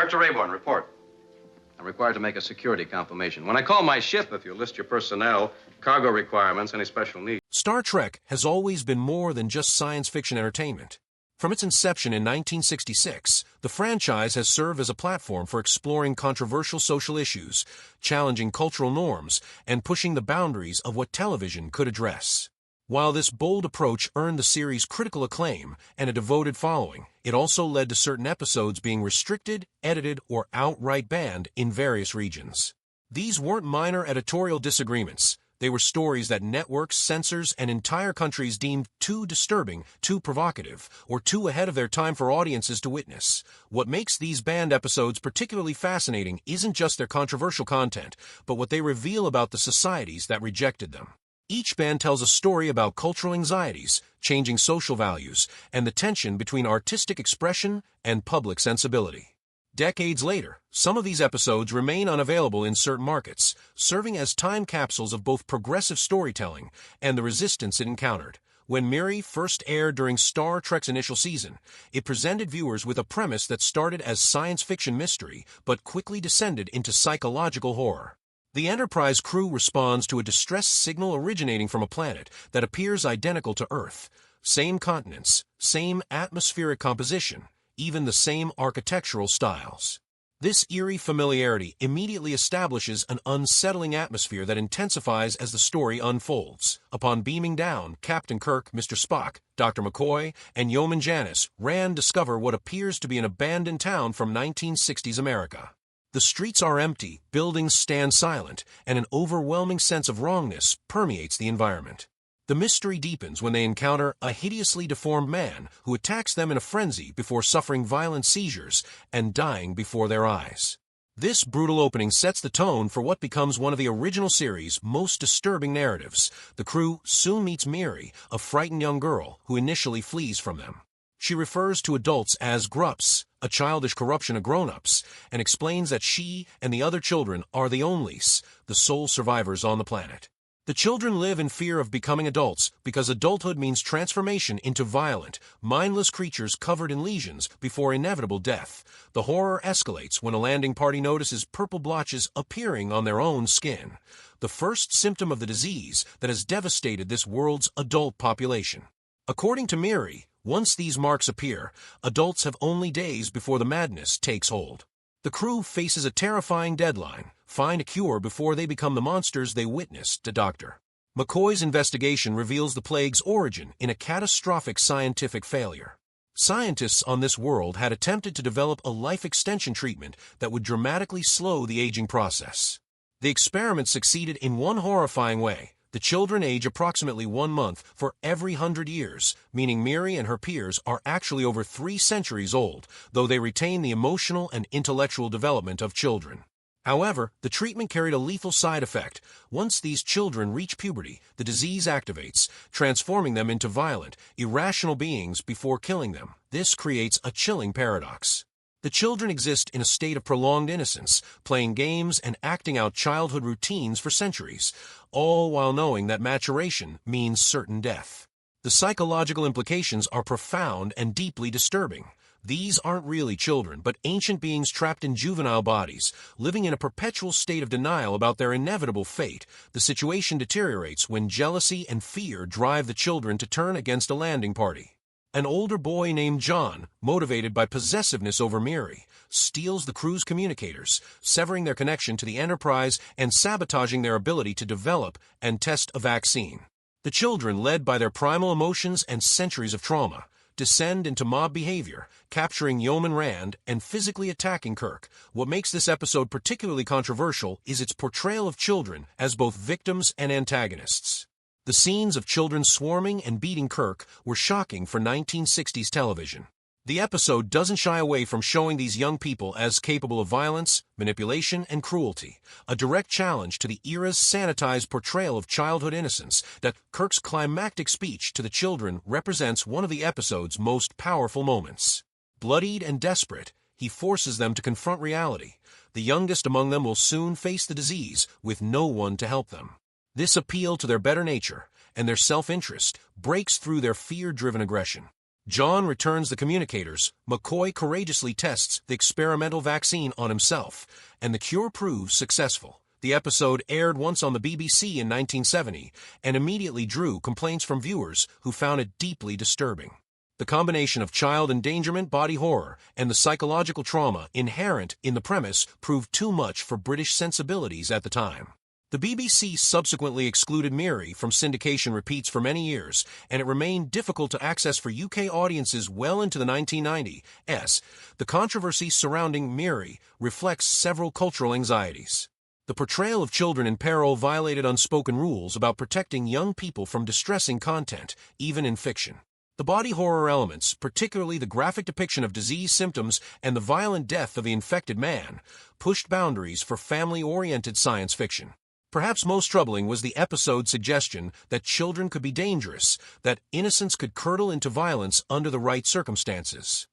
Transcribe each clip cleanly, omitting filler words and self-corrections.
Kirk to Rayborn, report. I'm required to make a security confirmation. When I call my ship, if you list your personnel, cargo requirements, any special needs. Star Trek has always been more than just science fiction entertainment. From its inception in 1966, the franchise has served as a platform for exploring controversial social issues, challenging cultural norms, and pushing the boundaries of what television could address. While this bold approach earned the series critical acclaim and a devoted following, it also led to certain episodes being restricted, edited, or outright banned in various regions. These weren't minor editorial disagreements. They were stories that networks, censors, and entire countries deemed too disturbing, too provocative, or too ahead of their time for audiences to witness. What makes these banned episodes particularly fascinating isn't just their controversial content, but what they reveal about the societies that rejected them. Each band tells a story about cultural anxieties, changing social values, and the tension between artistic expression and public sensibility. Decades later, some of these episodes remain unavailable in certain markets, serving as time capsules of both progressive storytelling and the resistance it encountered. When Miri first aired during Star Trek's initial season, it presented viewers with a premise that started as science fiction mystery but quickly descended into psychological horror. The Enterprise crew responds to a distress signal originating from a planet that appears identical to Earth. Same continents, same atmospheric composition, even the same architectural styles. This eerie familiarity immediately establishes an unsettling atmosphere that intensifies as the story unfolds. Upon beaming down, Captain Kirk, Mr. Spock, Dr. McCoy, and Yeoman Janice discover what appears to be an abandoned town from 1960s America. The streets are empty, buildings stand silent, and an overwhelming sense of wrongness permeates the environment. The mystery deepens when they encounter a hideously deformed man who attacks them in a frenzy before suffering violent seizures and dying before their eyes. This brutal opening sets the tone for what becomes one of the original series' most disturbing narratives. The crew soon meets Miri, a frightened young girl who initially flees from them. She refers to adults as grups, a childish corruption of grown-ups, and explains that she and the other children are the onlys, the sole survivors on the planet. The children live in fear of becoming adults because adulthood means transformation into violent, mindless creatures covered in lesions before inevitable death. The horror escalates when a landing party notices purple blotches appearing on their own skin, the first symptom of the disease that has devastated this world's adult population. According to Miri, once these marks appear, adults have only days before the madness takes hold. The crew faces a terrifying deadline: find a cure before they become the monsters they witnessed to Dr. McCoy's investigation reveals the plague's origin in a catastrophic scientific failure. Scientists on this world had attempted to develop a life extension treatment that would dramatically slow the aging process. The experiment succeeded in one horrifying way. The children age approximately 1 month for every 100 years, meaning Miri and her peers are actually over 3 centuries old, though they retain the emotional and intellectual development of children. However, the treatment carried a lethal side effect. Once these children reach puberty, the disease activates, transforming them into violent, irrational beings before killing them. This creates a chilling paradox. The children exist in a state of prolonged innocence, playing games and acting out childhood routines for centuries, all while knowing that maturation means certain death. The psychological implications are profound and deeply disturbing. These aren't really children, but ancient beings trapped in juvenile bodies, living in a perpetual state of denial about their inevitable fate. The situation deteriorates when jealousy and fear drive the children to turn against a landing party. An older boy named John, motivated by possessiveness over Miri, steals the crew's communicators, severing their connection to the Enterprise and sabotaging their ability to develop and test a vaccine. The children, led by their primal emotions and centuries of trauma, descend into mob behavior, capturing Yeoman Rand and physically attacking Kirk. What makes this episode particularly controversial is its portrayal of children as both victims and antagonists. The scenes of children swarming and beating Kirk were shocking for 1960s television. The episode doesn't shy away from showing these young people as capable of violence, manipulation, and cruelty, a direct challenge to the era's sanitized portrayal of childhood innocence. That Kirk's climactic speech to the children represents one of the episode's most powerful moments. Bloodied and desperate, he forces them to confront reality. The youngest among them will soon face the disease with no one to help them. This appeal to their better nature and their self-interest breaks through their fear-driven aggression. John returns the communicators, McCoy courageously tests the experimental vaccine on himself, and the cure proves successful. The episode aired once on the BBC in 1970 and immediately drew complaints from viewers who found it deeply disturbing. The combination of child endangerment, body horror, and the psychological trauma inherent in the premise proved too much for British sensibilities at the time. The BBC subsequently excluded Miri from syndication repeats for many years, and it remained difficult to access for UK audiences well into the 1990s. The controversy surrounding Miri reflects several cultural anxieties. The portrayal of children in peril violated unspoken rules about protecting young people from distressing content, even in fiction. The body horror elements, particularly the graphic depiction of disease symptoms and the violent death of the infected man, pushed boundaries for family-oriented science fiction. Perhaps most troubling was the episode's suggestion that children could be dangerous, that innocence could curdle into violence under the right circumstances.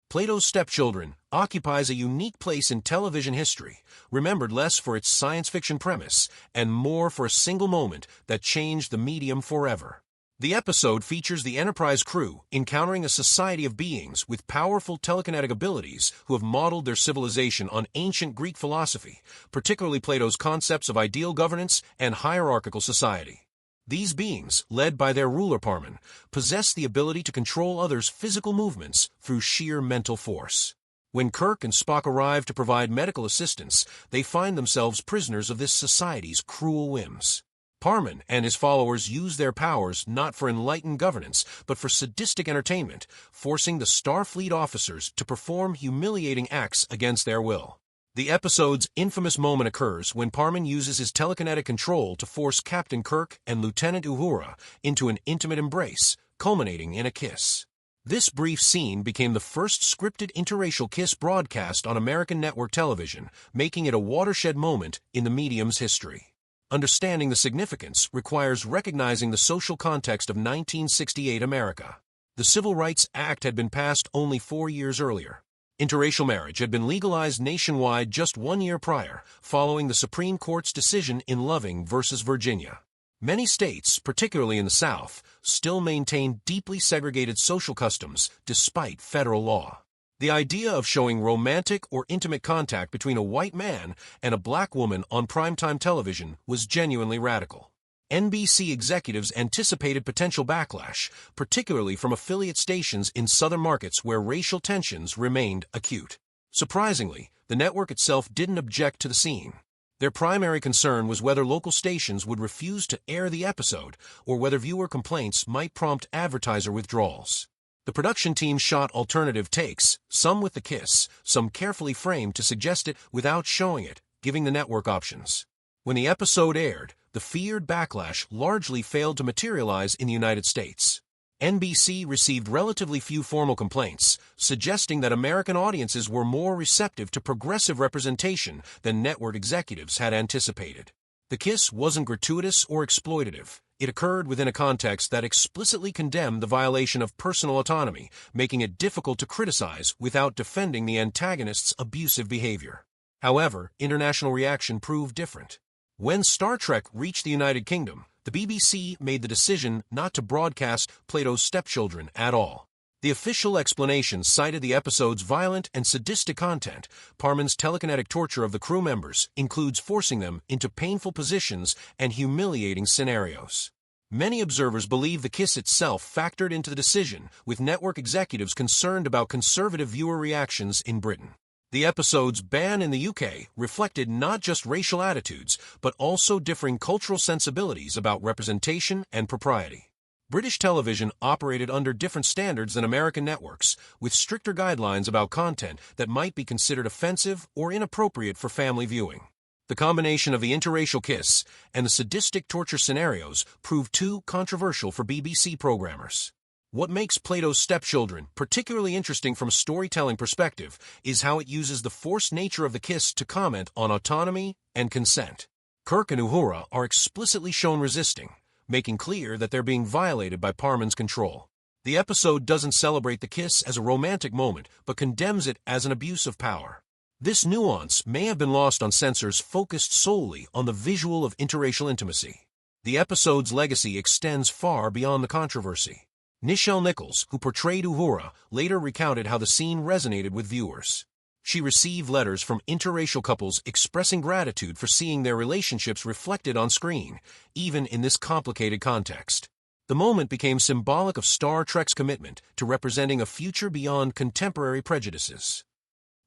Plato's Stepchildren occupies a unique place in television history, remembered less for its science fiction premise and more for a single moment that changed the medium forever. The episode features the Enterprise crew encountering a society of beings with powerful telekinetic abilities who have modeled their civilization on ancient Greek philosophy, particularly Plato's concepts of ideal governance and hierarchical society. These beings, led by their ruler Parmen, possess the ability to control others' physical movements through sheer mental force. When Kirk and Spock arrive to provide medical assistance, they find themselves prisoners of this society's cruel whims. Parmen and his followers use their powers not for enlightened governance, but for sadistic entertainment, forcing the Starfleet officers to perform humiliating acts against their will. The episode's infamous moment occurs when Parmen uses his telekinetic control to force Captain Kirk and Lieutenant Uhura into an intimate embrace, culminating in a kiss. This brief scene became the first scripted interracial kiss broadcast on American network television, making it a watershed moment in the medium's history. Understanding the significance requires recognizing the social context of 1968 America. The Civil Rights Act had been passed only 4 years earlier. Interracial marriage had been legalized nationwide just 1 year prior, following the Supreme Court's decision in Loving v. Virginia. Many states, particularly in the South, still maintain deeply segregated social customs despite federal law. The idea of showing romantic or intimate contact between a white man and a black woman on primetime television was genuinely radical. NBC executives anticipated potential backlash, particularly from affiliate stations in southern markets where racial tensions remained acute. Surprisingly, the network itself didn't object to the scene. Their primary concern was whether local stations would refuse to air the episode or whether viewer complaints might prompt advertiser withdrawals. The production team shot alternative takes, some with the kiss, some carefully framed to suggest it without showing it, giving the network options. When the episode aired, the feared backlash largely failed to materialize in the United States. NBC received relatively few formal complaints, suggesting that American audiences were more receptive to progressive representation than network executives had anticipated. The kiss wasn't gratuitous or exploitative. It occurred within a context that explicitly condemned the violation of personal autonomy, making it difficult to criticize without defending the antagonist's abusive behavior. However, international reaction proved different. When Star Trek reached the United Kingdom, the BBC made the decision not to broadcast Plato's Stepchildren at all. The official explanation cited the episode's violent and sadistic content. Parmen's telekinetic torture of the crew members includes forcing them into painful positions and humiliating scenarios. Many observers believe the kiss itself factored into the decision, with network executives concerned about conservative viewer reactions in Britain. The episode's ban in the UK reflected not just racial attitudes, but also differing cultural sensibilities about representation and propriety. British television operated under different standards than American networks, with stricter guidelines about content that might be considered offensive or inappropriate for family viewing. The combination of the interracial kiss and the sadistic torture scenarios proved too controversial for BBC programmers. What makes Plato's Stepchildren particularly interesting from a storytelling perspective is how it uses the forced nature of the kiss to comment on autonomy and consent. Kirk and Uhura are explicitly shown resisting, making clear that they're being violated by Parmen's control. The episode doesn't celebrate the kiss as a romantic moment, but condemns it as an abuse of power. This nuance may have been lost on censors focused solely on the visual of interracial intimacy. The episode's legacy extends far beyond the controversy. Nichelle Nichols, who portrayed Uhura, later recounted how the scene resonated with viewers. She received letters from interracial couples expressing gratitude for seeing their relationships reflected on screen, even in this complicated context. The moment became symbolic of Star Trek's commitment to representing a future beyond contemporary prejudices.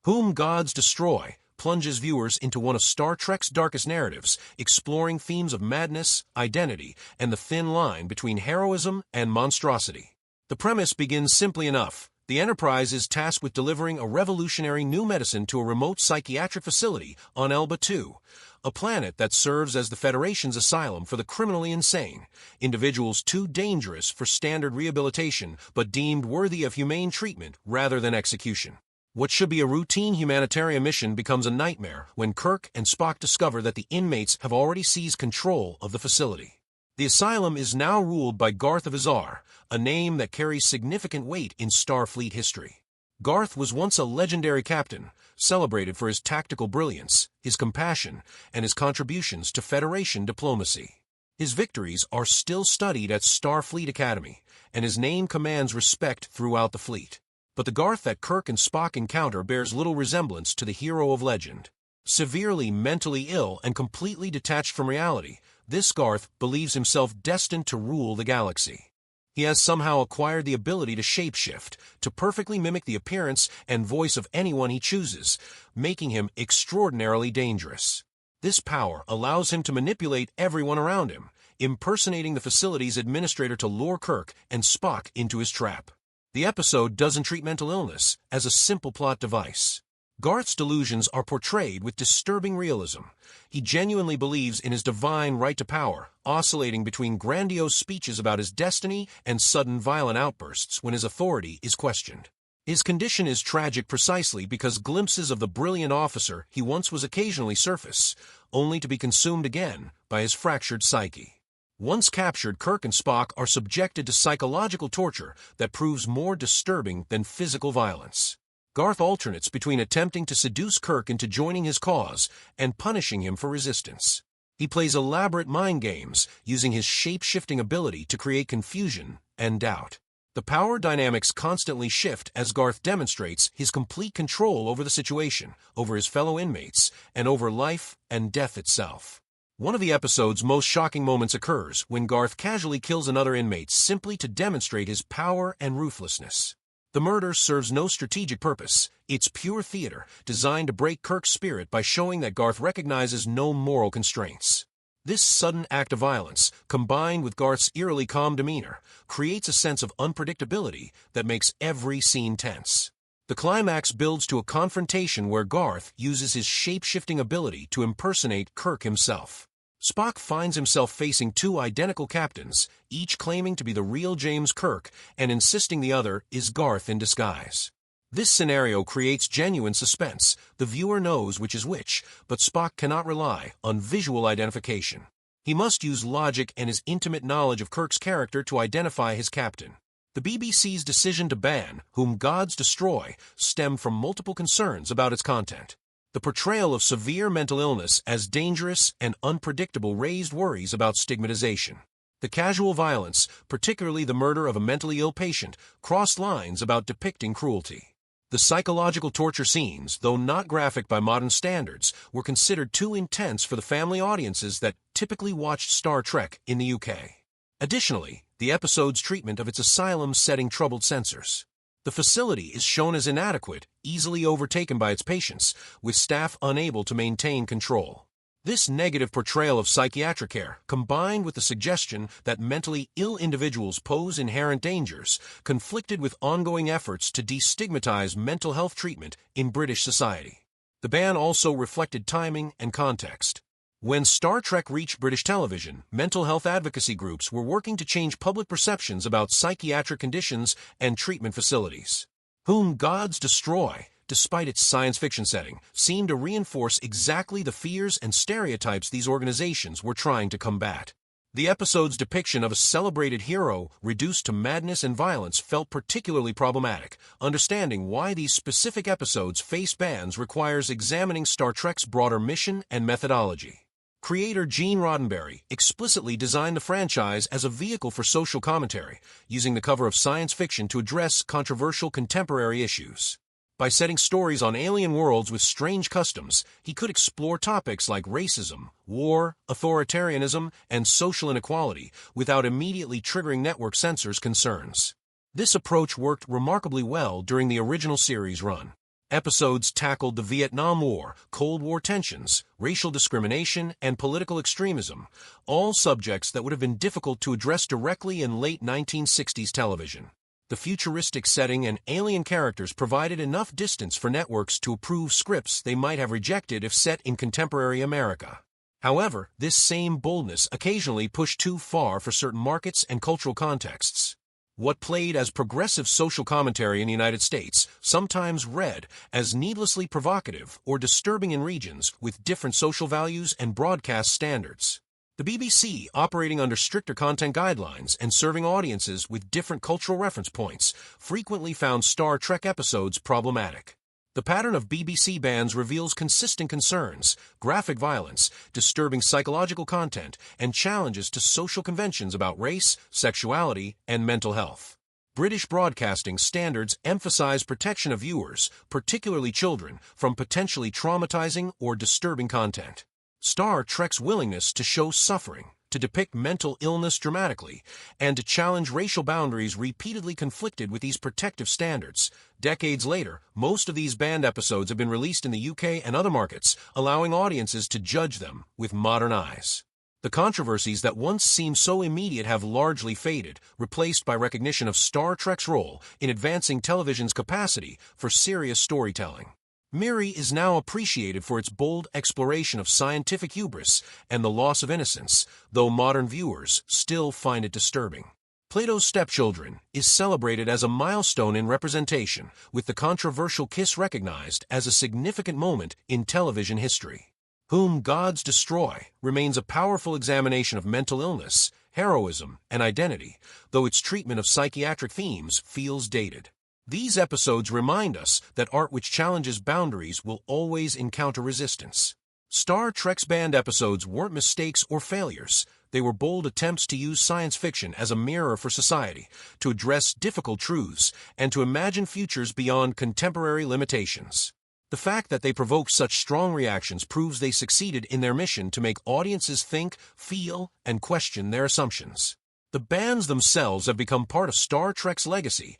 Whom Gods Destroy plunges viewers into one of Star Trek's darkest narratives, exploring themes of madness, identity, and the thin line between heroism and monstrosity. The premise begins simply enough. The Enterprise is tasked with delivering a revolutionary new medicine to a remote psychiatric facility on Elba II, a planet that serves as the Federation's asylum for the criminally insane, individuals too dangerous for standard rehabilitation but deemed worthy of humane treatment rather than execution. What should be a routine humanitarian mission becomes a nightmare when Kirk and Spock discover that the inmates have already seized control of the facility. The asylum is now ruled by Garth of Izar, a name that carries significant weight in Starfleet history. Garth was once a legendary captain, celebrated for his tactical brilliance, his compassion, and his contributions to Federation diplomacy. His victories are still studied at Starfleet Academy, and his name commands respect throughout the fleet. But the Garth that Kirk and Spock encounter bears little resemblance to the hero of legend. Severely mentally ill and completely detached from reality, this Garth believes himself destined to rule the galaxy. He has somehow acquired the ability to shapeshift, to perfectly mimic the appearance and voice of anyone he chooses, making him extraordinarily dangerous. This power allows him to manipulate everyone around him, impersonating the facility's administrator to lure Kirk and Spock into his trap. The episode doesn't treat mental illness as a simple plot device. Garth's delusions are portrayed with disturbing realism. He genuinely believes in his divine right to power, oscillating between grandiose speeches about his destiny and sudden violent outbursts when his authority is questioned. His condition is tragic precisely because glimpses of the brilliant officer he once was occasionally surface, only to be consumed again by his fractured psyche. Once captured, Kirk and Spock are subjected to psychological torture that proves more disturbing than physical violence. Garth alternates between attempting to seduce Kirk into joining his cause and punishing him for resistance. He plays elaborate mind games, using his shape-shifting ability to create confusion and doubt. The power dynamics constantly shift as Garth demonstrates his complete control over the situation, over his fellow inmates, and over life and death itself. One of the episode's most shocking moments occurs when Garth casually kills another inmate simply to demonstrate his power and ruthlessness. The murder serves no strategic purpose. It's pure theater, designed to break Kirk's spirit by showing that Garth recognizes no moral constraints. This sudden act of violence, combined with Garth's eerily calm demeanor, creates a sense of unpredictability that makes every scene tense. The climax builds to a confrontation where Garth uses his shape-shifting ability to impersonate Kirk himself. Spock finds himself facing two identical captains, each claiming to be the real James Kirk and insisting the other is Garth in disguise. This scenario creates genuine suspense. The viewer knows which is which, but Spock cannot rely on visual identification. He must use logic and his intimate knowledge of Kirk's character to identify his captain. The BBC's decision to ban Whom Gods Destroy stemmed from multiple concerns about its content. The portrayal of severe mental illness as dangerous and unpredictable raised worries about stigmatization. The casual violence, particularly the murder of a mentally ill patient, crossed lines about depicting cruelty. The psychological torture scenes, though not graphic by modern standards, were considered too intense for the family audiences that typically watched Star Trek in the UK. Additionally, the episode's treatment of its asylum setting troubled censors. The facility is shown as inadequate, easily overtaken by its patients, with staff unable to maintain control. This negative portrayal of psychiatric care, combined with the suggestion that mentally ill individuals pose inherent dangers, conflicted with ongoing efforts to destigmatize mental health treatment in British society. The ban also reflected timing and context. When Star Trek reached British television, mental health advocacy groups were working to change public perceptions about psychiatric conditions and treatment facilities. Whom Gods Destroy, despite its science fiction setting, seemed to reinforce exactly the fears and stereotypes these organizations were trying to combat. The episode's depiction of a celebrated hero reduced to madness and violence felt particularly problematic. Understanding why these specific episodes face bans requires examining Star Trek's broader mission and methodology. Creator Gene Roddenberry explicitly designed the franchise as a vehicle for social commentary, using the cover of science fiction to address controversial contemporary issues. By setting stories on alien worlds with strange customs, he could explore topics like racism, war, authoritarianism, and social inequality without immediately triggering network censors' concerns. This approach worked remarkably well during the original series run. Episodes tackled the Vietnam War, Cold War tensions, racial discrimination, and political extremism, all subjects that would have been difficult to address directly in late 1960s television. The futuristic setting and alien characters provided enough distance for networks to approve scripts they might have rejected if set in contemporary America. However, this same boldness occasionally pushed too far for certain markets and cultural contexts. What played as progressive social commentary in the United States sometimes read as needlessly provocative or disturbing in regions with different social values and broadcast standards. The BBC, operating under stricter content guidelines and serving audiences with different cultural reference points, frequently found Star Trek episodes problematic. The pattern of BBC bans reveals consistent concerns, graphic violence, disturbing psychological content, and challenges to social conventions about race, sexuality, and mental health. British broadcasting standards emphasize protection of viewers, particularly children, from potentially traumatizing or disturbing content. Star Trek's willingness to show suffering, to depict mental illness dramatically, and to challenge racial boundaries repeatedly conflicted with these protective standards. Decades later, most of these banned episodes have been released in the UK and other markets, allowing audiences to judge them with modern eyes. The controversies that once seemed so immediate have largely faded, replaced by recognition of Star Trek's role in advancing television's capacity for serious storytelling. Miri is now appreciated for its bold exploration of scientific hubris and the loss of innocence, though modern viewers still find it disturbing. Plato's Stepchildren is celebrated as a milestone in representation, with the controversial kiss recognized as a significant moment in television history. Whom Gods Destroy remains a powerful examination of mental illness, heroism, and identity, though its treatment of psychiatric themes feels dated. These episodes remind us that art which challenges boundaries will always encounter resistance. Star Trek's banned episodes weren't mistakes or failures. They were bold attempts to use science fiction as a mirror for society, to address difficult truths, and to imagine futures beyond contemporary limitations. The fact that they provoked such strong reactions proves they succeeded in their mission to make audiences think, feel, and question their assumptions. The bans themselves have become part of Star Trek's legacy,